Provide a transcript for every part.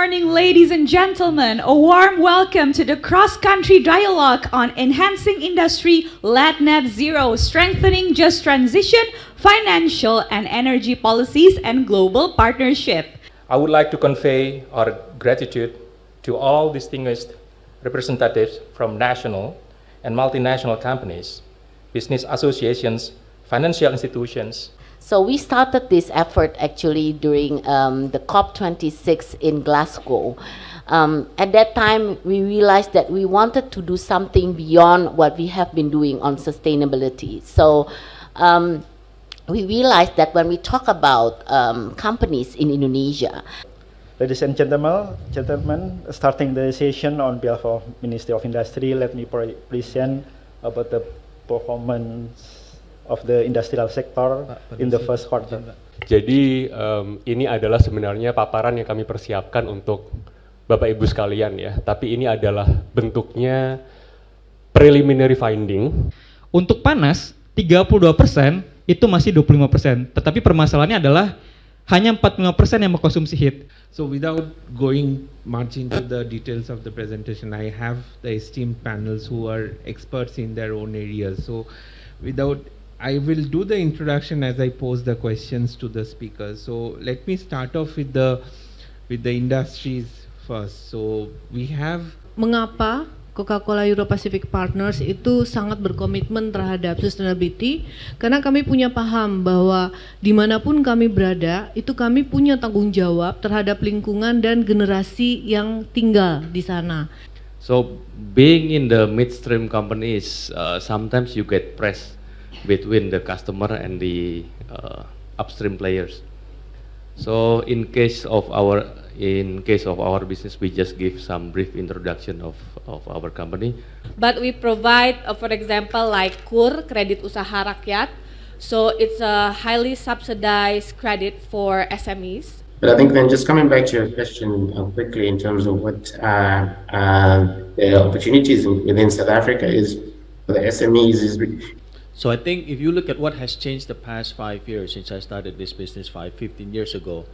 morning, ladies and gentlemen. A warm welcome to the cross-country dialogue on enhancing industry-led net zero, strengthening just transition, financial and energy policies, and global partnership. I would like to convey our gratitude to all distinguished representatives from national and multinational companies, business associations, financial institutions. So we started this effort actually during the COP26 in Glasgow. At that time, we realized that we wanted to do something beyond what we have been doing on sustainability. So we realized that when we talk about companies in Indonesia. Ladies and gentlemen, starting the session on behalf of Ministry of Industry, let me present about the performance of the industrial sector in the first quarter. Jadi ini adalah sebenarnya paparan yang kami persiapkan untuk Bapak Ibu sekalian ya, tapi ini adalah bentuknya preliminary finding. Untuk panas 32% itu masih 25%, tetapi permasalahannya adalah hanya 45% yang mengkonsumsi heat. So without going much into the details of the presentation, I have the esteemed panels who are experts in their own areas. So I will do the introduction as I pose the questions to the speakers. So let me start off with the industries first. So we have. Mengapa Coca-Cola Euro Pacific Partners itu sangat berkomitmen terhadap sustainability? Karena kami punya paham bahwa dimanapun kami berada, itu kami punya tanggung jawab terhadap lingkungan dan generasi yang tinggal di sana. So being in the midstream companies, sometimes you get pressed between the customer and the upstream players. So in case of our business, we just give some brief introduction of our company. But we provide, for example, like KUR, Kredit Usaha Rakyat. So it's a highly subsidized credit for SMEs. But I think then just coming back to your question quickly in terms of what the opportunities within South Africa is for the SMEs is. So I think if you look at what has changed the past 5 years since I started this business 15 years ago,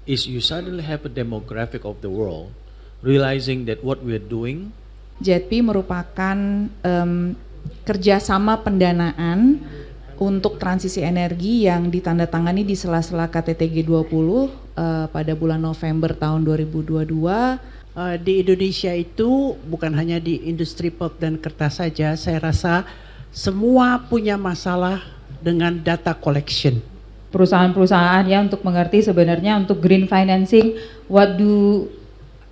is you suddenly have a demographic of the world realizing that what we are doing. JETP merupakan kerjasama pendanaan untuk transisi energi yang ditandatangani di sela-sela KTT G20 pada bulan November tahun 2022. Di Indonesia itu bukan hanya di industri pulp dan kertas saja, saya rasa semua punya masalah dengan data collection. Perusahaan-perusahaan ya untuk mengerti sebenarnya untuk green financing what do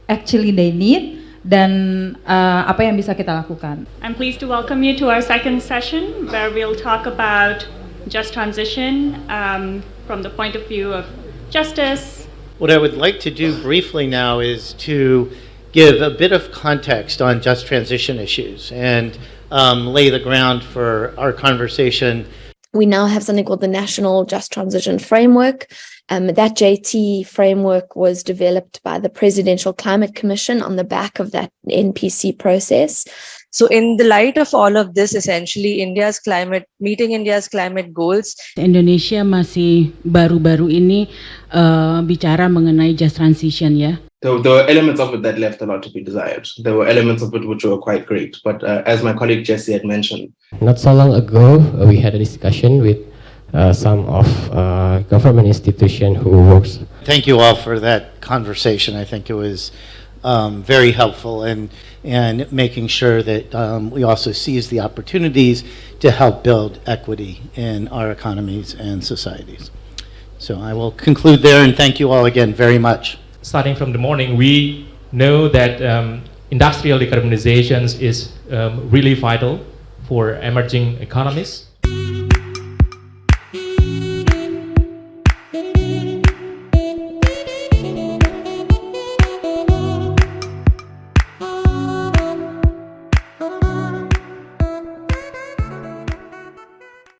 actually they need dan apa yang bisa kita lakukan. I'm pleased to welcome you to our second session where we'll talk about just transition from the point of view of justice. What I would like to do briefly now is to give a bit of context on just transition issues and lay the ground for our conversation. We now have something called the National Just Transition Framework. That JT framework was developed by the Presidential Climate Commission on the back of that NPC process. So in the light of all of this, essentially meeting India's climate goals. Indonesia masih baru-baru ini bicara mengenai just transition ya. There were elements of it that left a lot to be desired. There were elements of it which were quite great. But as my colleague Jesse had mentioned, not so long ago, we had a discussion with some of government institution who works. Thank you all for that conversation. I think it was very helpful and making sure that we also seize the opportunities to help build equity in our economies and societies. So I will conclude there and thank you all again very much. Starting from the morning, we know that industrial decarbonization is really vital for emerging economies.